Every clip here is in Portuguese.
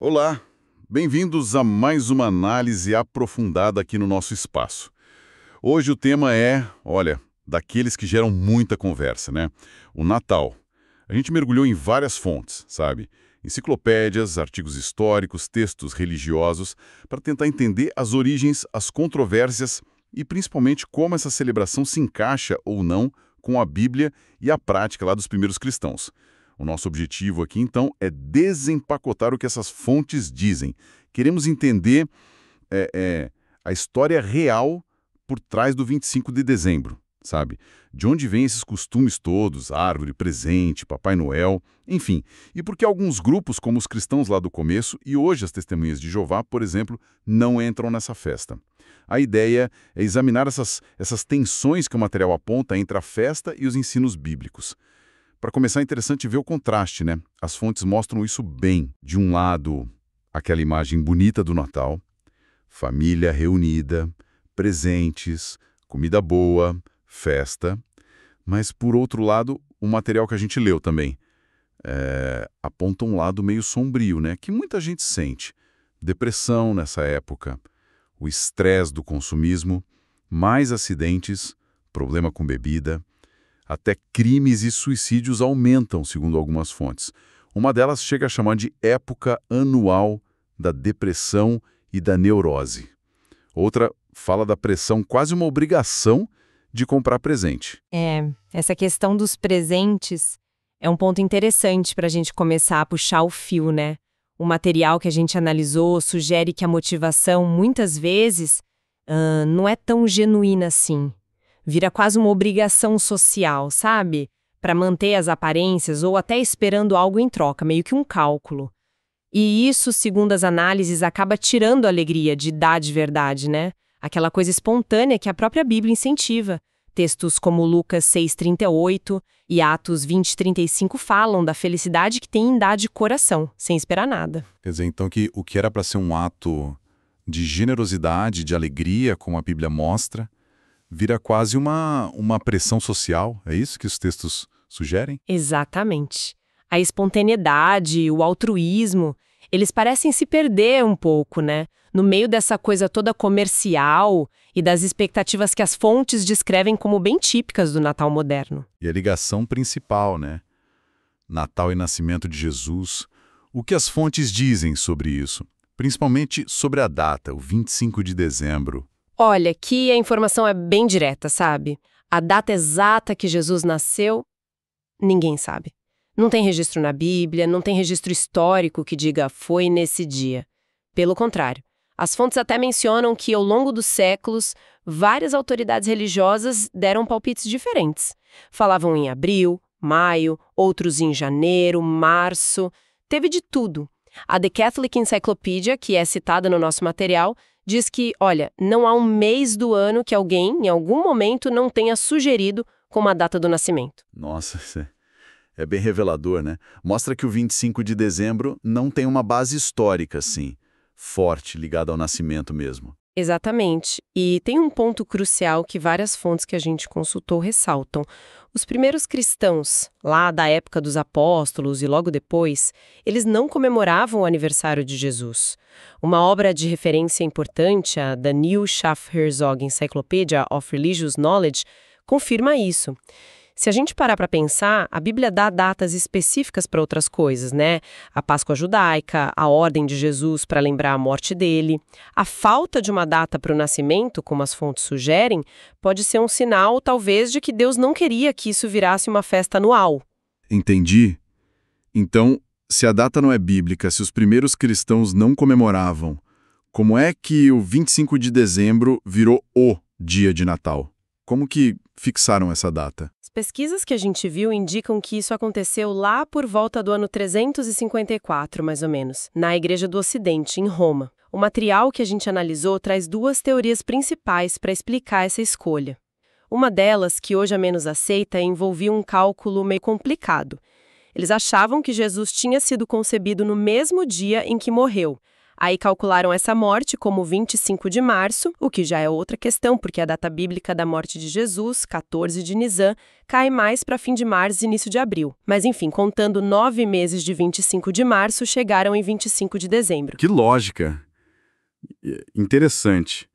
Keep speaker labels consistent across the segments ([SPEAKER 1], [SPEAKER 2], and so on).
[SPEAKER 1] Olá, bem-vindos a mais uma análise aprofundada aqui no nosso espaço. Hoje o tema é, olha, daqueles que geram muita conversa, né? O Natal. A gente mergulhou em várias fontes, sabe? Enciclopédias, artigos históricos, textos religiosos, para tentar entender as origens, as controvérsias e principalmente como essa celebração se encaixa ou não com a Bíblia e a prática lá dos primeiros cristãos. O nosso objetivo aqui, então, é desempacotar o que essas fontes dizem. Queremos entender a história real por trás do 25 de dezembro, sabe? De onde vêm esses costumes todos, árvore, presente, Papai Noel, enfim. E por que alguns grupos, como os cristãos lá do começo e hoje as Testemunhas de Jeová, por exemplo, não entram nessa festa. A ideia é examinar essas tensões que o material aponta entre a festa e os ensinos bíblicos. Para começar, é interessante ver o contraste, né? As fontes mostram isso bem. De um lado, aquela imagem bonita do Natal, família reunida, presentes, comida boa, festa. Mas, por outro lado, o material que a gente leu também aponta um lado meio sombrio, né? Que muita gente sente. Depressão nessa época, o estresse do consumismo, mais acidentes, problema com bebida. Até crimes e suicídios aumentam, segundo algumas fontes. Uma delas chega a chamar de época anual da depressão e da neurose. Outra fala da pressão, quase uma obrigação de comprar presente.
[SPEAKER 2] Essa questão dos presentes é um ponto interessante para a gente começar a puxar o fio, né? O material que a gente analisou sugere que a motivação, muitas vezes, não é tão genuína assim. Vira quase uma obrigação social, sabe? Para manter as aparências ou até esperando algo em troca, meio que um cálculo. E isso, segundo as análises, acaba tirando a alegria de dar de verdade, né? Aquela coisa espontânea que a própria Bíblia incentiva. Textos como Lucas 6,38 e Atos 20,35 falam da felicidade que tem em dar de coração, sem esperar nada.
[SPEAKER 3] Quer dizer, então, que o que era para ser um ato de generosidade, de alegria, como a Bíblia mostra, vira quase uma pressão social, é isso que os textos sugerem?
[SPEAKER 2] Exatamente. A espontaneidade, o altruísmo, eles parecem se perder um pouco, né? No meio dessa coisa toda comercial e das expectativas que as fontes descrevem como bem típicas do Natal moderno.
[SPEAKER 3] E a ligação principal, né? Natal e nascimento de Jesus. O que as fontes dizem sobre isso? Principalmente sobre a data, o 25 de dezembro.
[SPEAKER 2] Olha, aqui a informação é bem direta, sabe? A data exata que Jesus nasceu, ninguém sabe. Não tem registro na Bíblia, não tem registro histórico que diga foi nesse dia. Pelo contrário, as fontes até mencionam que ao longo dos séculos, várias autoridades religiosas deram palpites diferentes. Falavam em abril, maio, outros em janeiro, março, teve de tudo. A The Catholic Encyclopedia, que é citada no nosso material, diz que, olha, não há um mês do ano que alguém, em algum momento, não tenha sugerido como a data do nascimento.
[SPEAKER 1] Nossa, isso é bem revelador, né? Mostra que o 25 de dezembro não tem uma base histórica, assim, forte, ligada ao nascimento mesmo.
[SPEAKER 2] Exatamente. E tem um ponto crucial que várias fontes que a gente consultou ressaltam. Os primeiros cristãos, lá da época dos apóstolos e logo depois, eles não comemoravam o aniversário de Jesus. Uma obra de referência importante, a The New Schaff-Herzog Encyclopedia of Religious Knowledge, confirma isso. Se a gente parar para pensar, a Bíblia dá datas específicas para outras coisas, né? A Páscoa judaica, a ordem de Jesus para lembrar a morte dele. A falta de uma data para o nascimento, como as fontes sugerem, pode ser um sinal, talvez, de que Deus não queria que isso virasse uma festa anual.
[SPEAKER 1] Entendi. Então, se a data não é bíblica, se os primeiros cristãos não comemoravam, como é que o 25 de dezembro virou o dia de Natal? Como que fixaram essa data?
[SPEAKER 2] As pesquisas que a gente viu indicam que isso aconteceu lá por volta do ano 354, mais ou menos, na Igreja do Ocidente, em Roma. O material que a gente analisou traz duas teorias principais para explicar essa escolha. Uma delas, que hoje é menos aceita, envolvia um cálculo meio complicado. Eles achavam que Jesus tinha sido concebido no mesmo dia em que morreu. Aí calcularam essa morte como 25 de março, o que já é outra questão, porque a data bíblica da morte de Jesus, 14 de Nisan, cai mais para fim de março e início de abril. Mas enfim, contando 9 meses de 25 de março, chegaram em 25 de dezembro.
[SPEAKER 3] Que lógica! Interessante.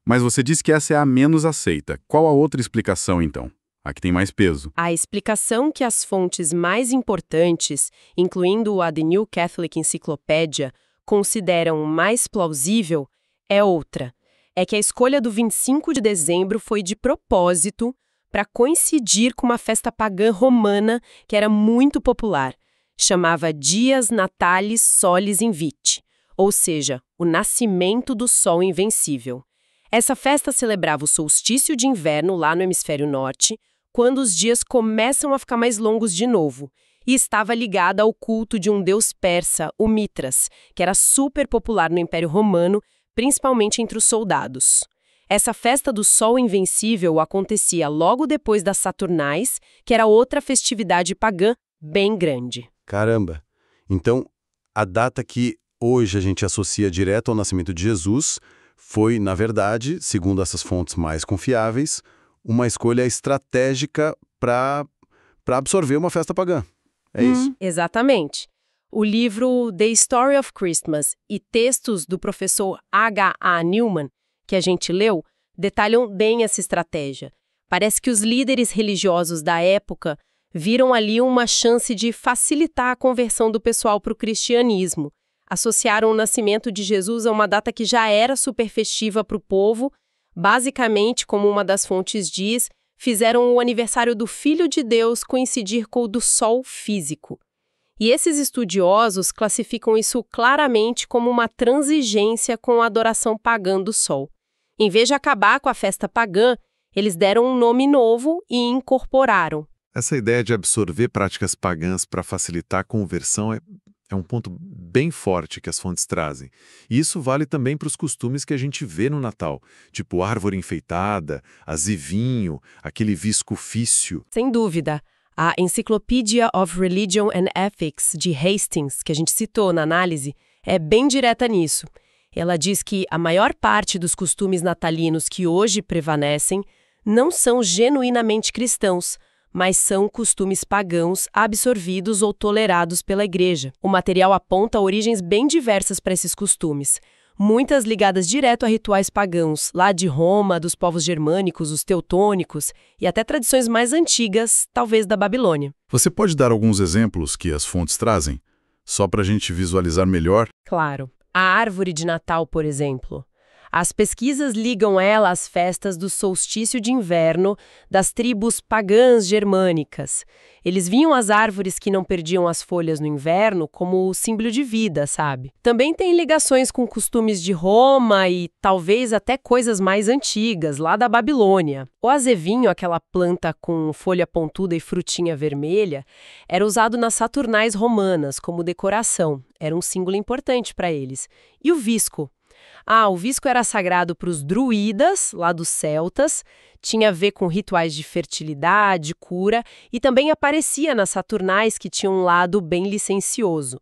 [SPEAKER 3] Mas você disse que essa é a menos aceita. Qual a outra explicação, então? A que tem mais peso.
[SPEAKER 2] A explicação que as fontes mais importantes, incluindo a The New Catholic Encyclopedia, consideram mais plausível é outra. É que a escolha do 25 de dezembro foi de propósito para coincidir com uma festa pagã romana que era muito popular. Chamava Dies Natalis Solis Invicti, ou seja, o nascimento do Sol Invencível. Essa festa celebrava o solstício de inverno lá no hemisfério norte, quando os dias começam a ficar mais longos de novo, e estava ligada ao culto de um deus persa, o Mitras, que era super popular no Império Romano, principalmente entre os soldados. Essa festa do Sol Invencível acontecia logo depois das Saturnais, que era outra festividade pagã bem grande.
[SPEAKER 4] Caramba! Então, a data que hoje a gente associa direto ao nascimento de Jesus foi, na verdade, segundo essas fontes mais confiáveis, uma escolha estratégica para absorver uma festa pagã. É isso?
[SPEAKER 2] Exatamente. O livro The Story of Christmas e textos do professor H.A. Newman, que a gente leu, detalham bem essa estratégia. Parece que os líderes religiosos da época viram ali uma chance de facilitar a conversão do pessoal para o cristianismo. Associaram o nascimento de Jesus a uma data que já era super festiva para o povo. Basicamente, como uma das fontes diz, fizeram o aniversário do Filho de Deus coincidir com o do Sol físico. E esses estudiosos classificam isso claramente como uma transigência com a adoração pagã do Sol. Em vez de acabar com a festa pagã, eles deram um nome novo e incorporaram.
[SPEAKER 5] Essa ideia de absorver práticas pagãs para facilitar a conversão é um ponto bem forte que as fontes trazem. E isso vale também para os costumes que a gente vê no Natal, tipo árvore enfeitada, azivinho, aquele visco-fício.
[SPEAKER 2] Sem dúvida. A Encyclopedia of Religion and Ethics, de Hastings, que a gente citou na análise, é bem direta nisso. Ela diz que a maior parte dos costumes natalinos que hoje prevalecem não são genuinamente cristãos, mas são costumes pagãos absorvidos ou tolerados pela Igreja. O material aponta origens bem diversas para esses costumes, muitas ligadas direto a rituais pagãos, lá de Roma, dos povos germânicos, os teutônicos, e até tradições mais antigas, talvez da Babilônia.
[SPEAKER 3] Você pode dar alguns exemplos que as fontes trazem? Só para a gente visualizar melhor?
[SPEAKER 2] Claro. A árvore de Natal, por exemplo. As pesquisas ligam ela às festas do solstício de inverno das tribos pagãs germânicas. Eles viam as árvores que não perdiam as folhas no inverno como o símbolo de vida, sabe? Também tem ligações com costumes de Roma e talvez até coisas mais antigas, lá da Babilônia. O azevinho, aquela planta com folha pontuda e frutinha vermelha, era usado nas Saturnais romanas como decoração. Era um símbolo importante para eles. E o visco? O visco era sagrado para os druidas, lá dos celtas, tinha a ver com rituais de fertilidade, cura, e também aparecia nas Saturnais, que tinham um lado bem licencioso.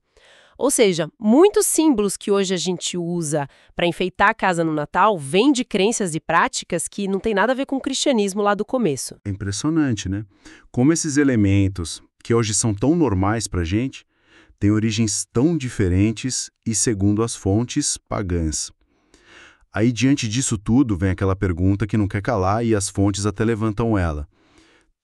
[SPEAKER 2] Ou seja, muitos símbolos que hoje a gente usa para enfeitar a casa no Natal vêm de crenças e práticas que não tem nada a ver com o cristianismo lá do começo.
[SPEAKER 6] É impressionante, né? Como esses elementos, que hoje são tão normais para a gente, têm origens tão diferentes e, segundo as fontes, pagãs. Aí, diante disso tudo, vem aquela pergunta que não quer calar e as fontes até levantam ela.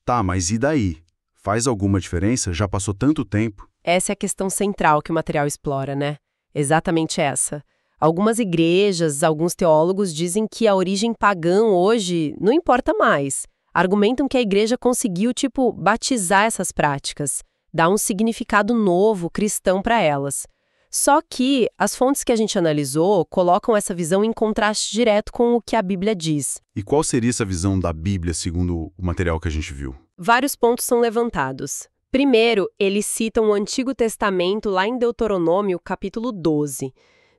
[SPEAKER 6] Tá, mas e daí? Faz alguma diferença? Já passou tanto tempo?
[SPEAKER 2] Essa é a questão central que o material explora, né? Exatamente essa. Algumas igrejas, alguns teólogos dizem que a origem pagã hoje não importa mais. Argumentam que a igreja conseguiu, batizar essas práticas, dar um significado novo, cristão para elas. Só que as fontes que a gente analisou colocam essa visão em contraste direto com o que a Bíblia diz.
[SPEAKER 6] E qual seria essa visão da Bíblia segundo o material que a gente viu?
[SPEAKER 2] Vários pontos são levantados. Primeiro, eles citam o Antigo Testamento lá em Deuteronômio, capítulo 12.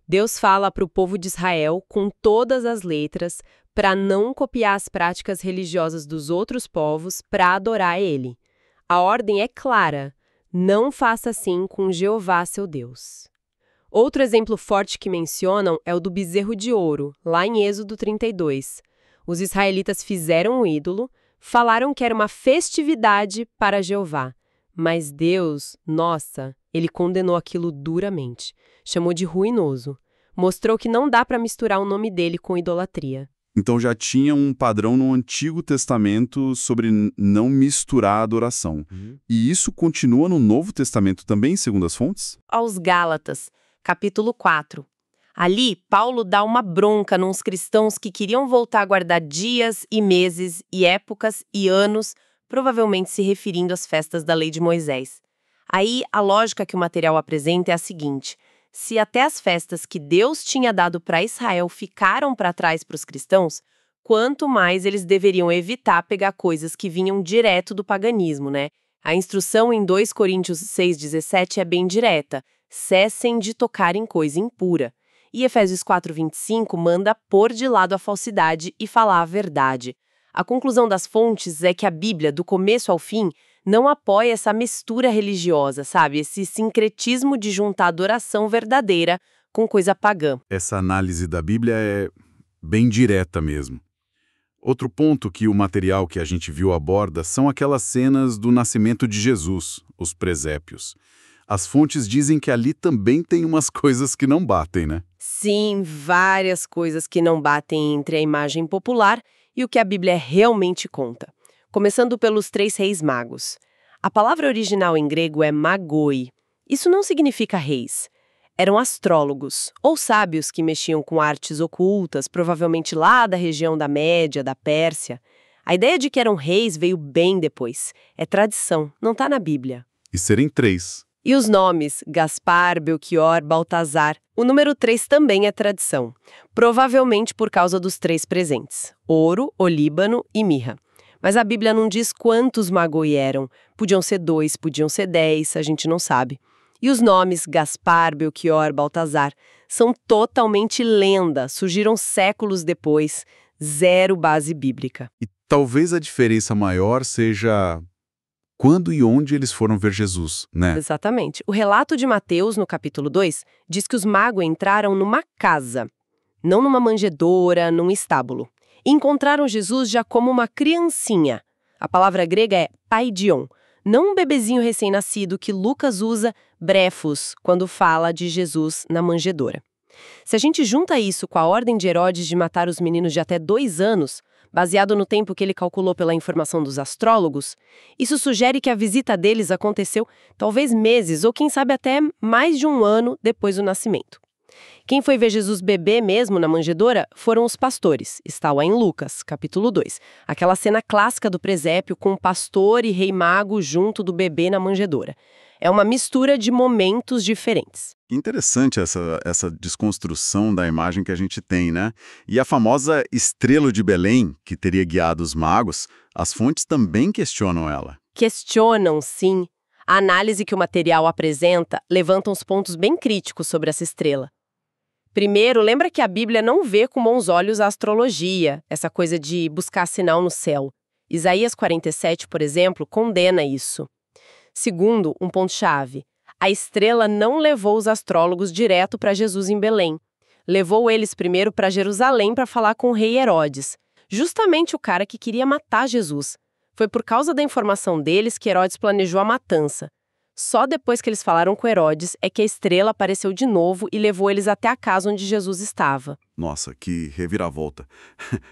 [SPEAKER 2] Deus fala para o povo de Israel, com todas as letras, para não copiar as práticas religiosas dos outros povos para adorar Ele. A ordem é clara: não faça assim com Jeová, seu Deus. Outro exemplo forte que mencionam é o do bezerro de ouro, lá em Êxodo 32. Os israelitas fizeram um ídolo, falaram que era uma festividade para Jeová. Mas Deus, nossa, ele condenou aquilo duramente. Chamou de ruinoso. Mostrou que não dá para misturar o nome dele com idolatria.
[SPEAKER 6] Então já tinha um padrão no Antigo Testamento sobre não misturar a adoração. E isso continua no Novo Testamento também, segundo as fontes?
[SPEAKER 2] Aos Gálatas, capítulo 4. Ali, Paulo dá uma bronca nos cristãos que queriam voltar a guardar dias e meses e épocas e anos, provavelmente se referindo às festas da lei de Moisés. Aí, a lógica que o material apresenta é a seguinte: se até as festas que Deus tinha dado para Israel ficaram para trás para os cristãos, quanto mais eles deveriam evitar pegar coisas que vinham direto do paganismo, né? A instrução em 2 Coríntios 6,17 é bem direta: cessem de tocar em coisa impura. E Efésios 4,25 manda pôr de lado a falsidade e falar a verdade. A conclusão das fontes é que a Bíblia, do começo ao fim, não apoia essa mistura religiosa, sabe? Esse sincretismo de juntar adoração verdadeira com coisa pagã.
[SPEAKER 6] Essa análise da Bíblia é bem direta mesmo. Outro ponto que o material que a gente viu aborda são aquelas cenas do nascimento de Jesus, os presépios. As fontes dizem que ali também tem umas coisas que não batem, né?
[SPEAKER 2] Sim, várias coisas que não batem entre a imagem popular e o que a Bíblia realmente conta. Começando pelos 3 reis magos. A palavra original em grego é magoi. Isso não significa reis. Eram astrólogos, ou sábios que mexiam com artes ocultas, provavelmente lá da região da Média, da Pérsia. A ideia de que eram reis veio bem depois. É tradição, não está na Bíblia.
[SPEAKER 6] E serem 3.
[SPEAKER 2] E os nomes, Gaspar, Belchior, Baltazar. O número 3 também é tradição, provavelmente por causa dos 3 presentes: ouro, olíbano e mirra. Mas a Bíblia não diz quantos magoi eram. Podiam ser 2, podiam ser 10, a gente não sabe. E os nomes Gaspar, Belchior, Baltazar são totalmente lenda, surgiram séculos depois, zero base bíblica.
[SPEAKER 6] E talvez a diferença maior seja quando e onde eles foram ver Jesus, né?
[SPEAKER 2] Exatamente. O relato de Mateus, no capítulo 2, diz que os magos entraram numa casa, não numa manjedoura, num estábulo. E encontraram Jesus já como uma criancinha. A palavra grega é paidion, não um bebezinho recém-nascido que Lucas usa brefos quando fala de Jesus na manjedoura. Se a gente junta isso com a ordem de Herodes de matar os meninos de até 2 anos, baseado no tempo que ele calculou pela informação dos astrólogos, isso sugere que a visita deles aconteceu talvez meses ou quem sabe até mais de 1 ano depois do nascimento. Quem foi ver Jesus bebê mesmo na manjedoura foram os pastores. Está lá em Lucas, capítulo 2. Aquela cena clássica do presépio com o pastor e rei mago junto do bebê na manjedoura. É uma mistura de momentos diferentes.
[SPEAKER 1] Interessante essa desconstrução da imagem que a gente tem, né? E a famosa estrela de Belém, que teria guiado os magos, as fontes também questionam ela.
[SPEAKER 2] Questionam, sim. A análise que o material apresenta levanta uns pontos bem críticos sobre essa estrela. Primeiro, lembra que a Bíblia não vê com bons olhos a astrologia, essa coisa de buscar sinal no céu. Isaías 47, por exemplo, condena isso. Segundo, um ponto-chave: a estrela não levou os astrólogos direto para Jesus em Belém. Levou eles primeiro para Jerusalém para falar com o rei Herodes, justamente o cara que queria matar Jesus. Foi por causa da informação deles que Herodes planejou a matança. Só depois que eles falaram com Herodes é que a estrela apareceu de novo e levou eles até a casa onde Jesus estava.
[SPEAKER 1] Nossa, que reviravolta.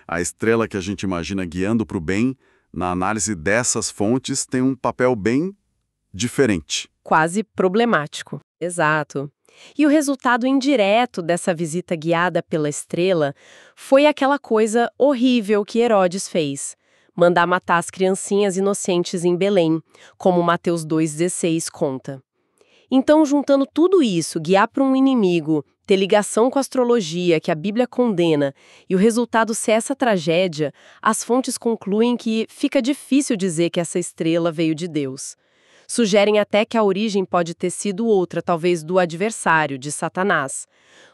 [SPEAKER 1] A estrela que a gente imagina guiando para o bem, na análise dessas fontes, tem um papel bem diferente.
[SPEAKER 2] Quase problemático. Exato. E o resultado indireto dessa visita guiada pela estrela foi aquela coisa horrível que Herodes fez: mandar matar as criancinhas inocentes em Belém, como Mateus 2,16 conta. Então, juntando tudo isso, guiar para um inimigo, ter ligação com a astrologia, que a Bíblia condena, e o resultado ser essa tragédia, as fontes concluem que fica difícil dizer que essa estrela veio de Deus. Sugerem até que a origem pode ter sido outra, talvez do adversário, de Satanás.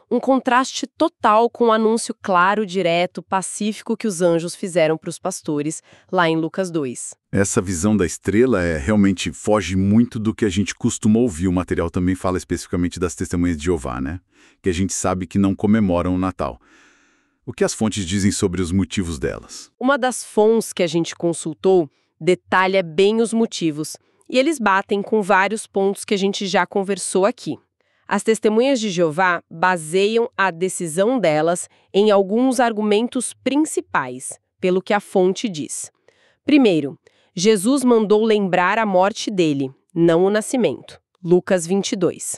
[SPEAKER 2] Um contraste total com o anúncio claro, direto, pacífico que os anjos fizeram para os pastores, lá em Lucas 2.
[SPEAKER 1] Essa visão da estrela realmente foge muito do que a gente costuma ouvir. O material também fala especificamente das testemunhas de Jeová, né? Que a gente sabe que não comemoram o Natal. O que as fontes dizem sobre os motivos delas?
[SPEAKER 2] Uma das fontes que a gente consultou detalha bem os motivos, e eles batem com vários pontos que a gente já conversou aqui. As testemunhas de Jeová baseiam a decisão delas em alguns argumentos principais, pelo que a fonte diz. Primeiro, Jesus mandou lembrar a morte dele, não o nascimento. Lucas 22.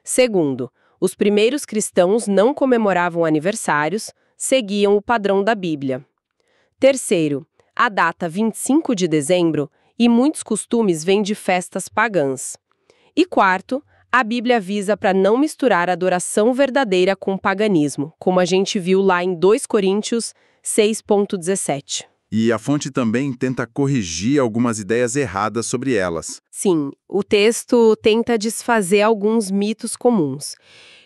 [SPEAKER 2] Segundo, os primeiros cristãos não comemoravam aniversários, seguiam o padrão da Bíblia. Terceiro, a data 25 de dezembro e muitos costumes vêm de festas pagãs. E quarto, a Bíblia avisa para não misturar a adoração verdadeira com o paganismo, como a gente viu lá em 2 Coríntios 6,17.
[SPEAKER 3] E a fonte também tenta corrigir algumas ideias erradas sobre elas.
[SPEAKER 2] Sim, o texto tenta desfazer alguns mitos comuns.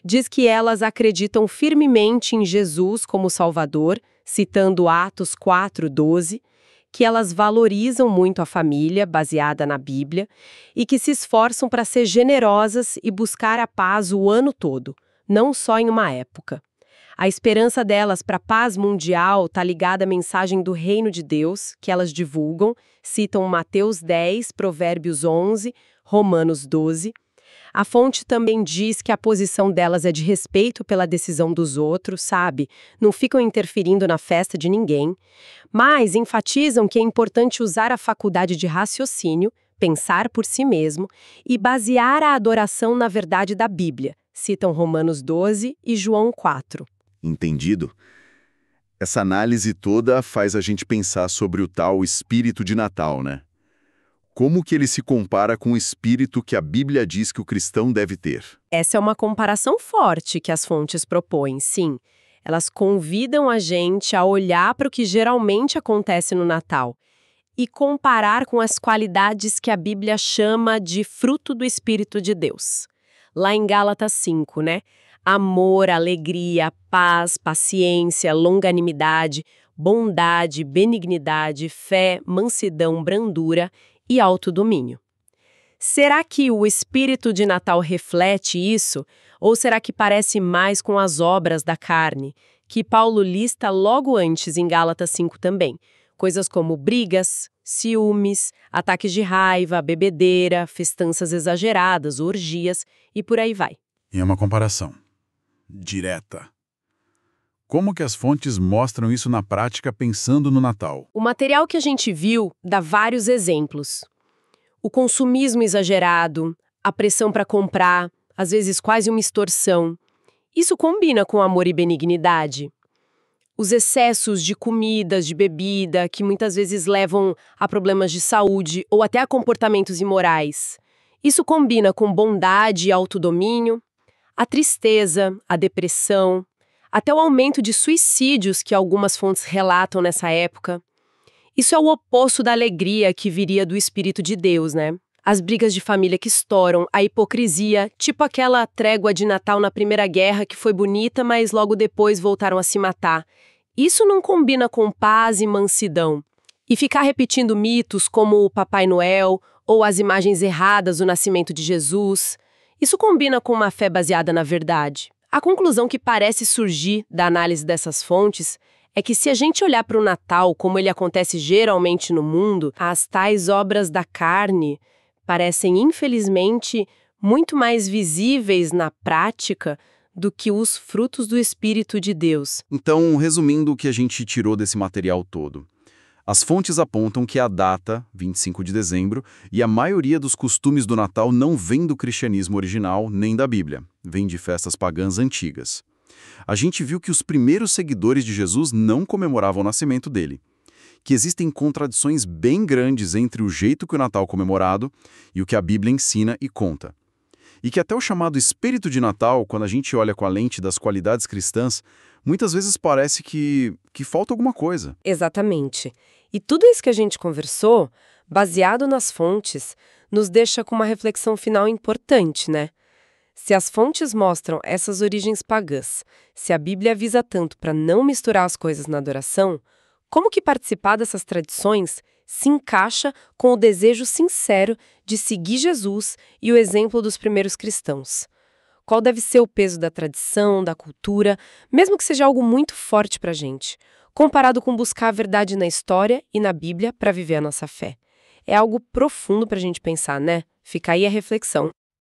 [SPEAKER 2] Diz que elas acreditam firmemente em Jesus como Salvador, citando Atos 4:12, que elas valorizam muito a família, baseada na Bíblia, e que se esforçam para ser generosas e buscar a paz o ano todo, não só em uma época. A esperança delas para a paz mundial está ligada à mensagem do reino de Deus, que elas divulgam, citam Mateus 10, Provérbios 11, Romanos 12. A fonte também diz que a posição delas é de respeito pela decisão dos outros, sabe? Não ficam interferindo na festa de ninguém. Mas enfatizam que é importante usar a faculdade de raciocínio, pensar por si mesmo e basear a adoração na verdade da Bíblia. Citam Romanos 12 e João 4.
[SPEAKER 3] Entendido? Essa análise toda faz a gente pensar sobre o tal espírito de Natal, né? Como que ele se compara com o espírito que a Bíblia diz que o cristão deve ter?
[SPEAKER 2] Essa é uma comparação forte que as fontes propõem, sim. Elas convidam a gente a olhar para o que geralmente acontece no Natal e comparar com as qualidades que a Bíblia chama de fruto do Espírito de Deus. Lá em Gálatas 5, né? Amor, alegria, paz, paciência, longanimidade, bondade, benignidade, fé, mansidão, brandura e autodomínio. Será que o espírito de Natal reflete isso? Ou será que parece mais com as obras da carne, que Paulo lista logo antes em Gálatas 5 também? Coisas como brigas, ciúmes, ataques de raiva, bebedeira, festanças exageradas, orgias e por aí vai.
[SPEAKER 6] E é uma comparação direta. Como que as fontes mostram isso na prática pensando no Natal?
[SPEAKER 2] O material que a gente viu dá vários exemplos. O consumismo exagerado, a pressão para comprar, às vezes quase uma extorsão. Isso combina com amor e benignidade. Os excessos de comidas, de bebida, que muitas vezes levam a problemas de saúde ou até a comportamentos imorais. Isso combina com bondade e autodomínio. A tristeza, a depressão, até o aumento de suicídios que algumas fontes relatam nessa época. Isso é o oposto da alegria que viria do Espírito de Deus, né? As brigas de família que estouram, a hipocrisia, tipo aquela trégua de Natal na Primeira Guerra que foi bonita, mas logo depois voltaram a se matar. Isso não combina com paz e mansidão. E ficar repetindo mitos como o Papai Noel ou as imagens erradas do nascimento de Jesus, isso combina com uma fé baseada na verdade. A conclusão que parece surgir da análise dessas fontes é que se a gente olhar para o Natal como ele acontece geralmente no mundo, as tais obras da carne parecem, infelizmente, muito mais visíveis na prática do que os frutos do Espírito de Deus.
[SPEAKER 4] Então, resumindo o que a gente tirou desse material todo, as fontes apontam que a data, 25 de dezembro, e a maioria dos costumes do Natal não vem do cristianismo original nem da Bíblia, vem de festas pagãs antigas. A gente viu que os primeiros seguidores de Jesus não comemoravam o nascimento dele, que existem contradições bem grandes entre o jeito que o Natal é comemorado e o que a Bíblia ensina e conta. E que até o chamado espírito de Natal, quando a gente olha com a lente das qualidades cristãs, muitas vezes parece que falta alguma coisa.
[SPEAKER 2] Exatamente. E tudo isso que a gente conversou, baseado nas fontes, nos deixa com uma reflexão final importante, né? Se as fontes mostram essas origens pagãs, se a Bíblia avisa tanto para não misturar as coisas na adoração, como que participar dessas tradições se encaixa com o desejo sincero de seguir Jesus e o exemplo dos primeiros cristãos? Qual deve ser o peso da tradição, da cultura, mesmo que seja algo muito forte para a gente, comparado com buscar a verdade na história e na Bíblia para viver a nossa fé? É algo profundo para a gente pensar, né? Fica aí a reflexão.